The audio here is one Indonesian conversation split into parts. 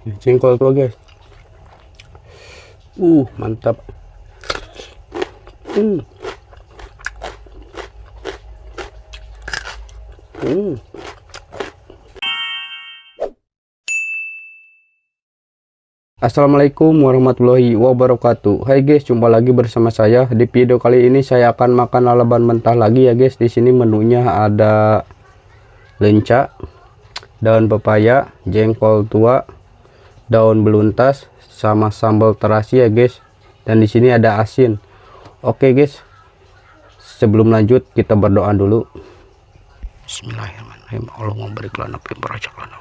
Jengkol tuh guys. Mantap. Hmm. Hmm. Assalamualaikum warahmatullahi wabarakatuh. Hai guys, jumpa lagi bersama saya. Di video kali ini saya akan makan lalapan mentah lagi ya guys. Di sini menunya ada lenca, daun pepaya, jengkol tua, daun beluntas, sama sambal terasi ya guys. Dan di sini ada asin. Oke guys, sebelum lanjut kita berdoa dulu. Bismillahirrahmanirrahim. Allah memberi kelana pemberajak lana.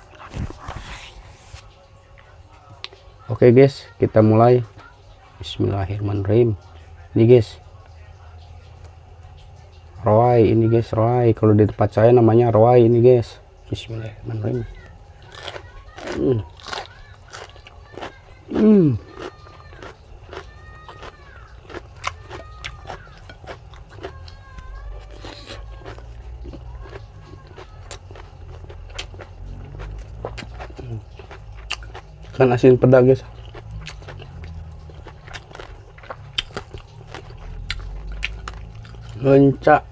Oke guys, kita mulai. Bismillahirrahmanirrahim. Ini guys, roai ini guys, roai. Kalau di tempat saya namanya roai ini guys. Bismillahirrahmanirrahim. Kan asin peda guys. Lenca.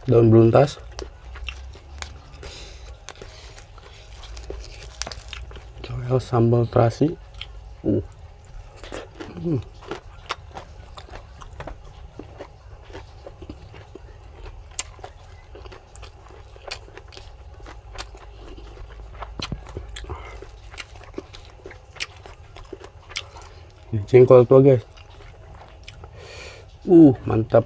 Daun beluntas. Sambal terasi. Jengkol tuh guys. Mantap.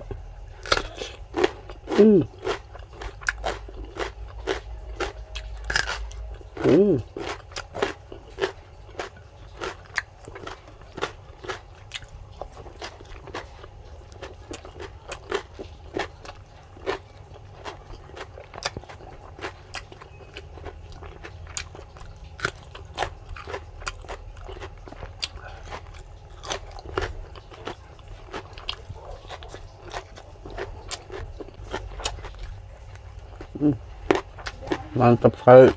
Mantap sekali.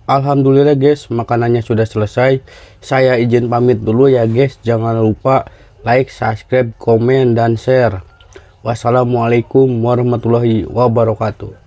Alhamdulillah guys, makanannya sudah selesai. Saya izin pamit dulu ya guys. Jangan lupa like, subscribe, komen, dan share. Wassalamualaikum warahmatullahi wabarakatuh.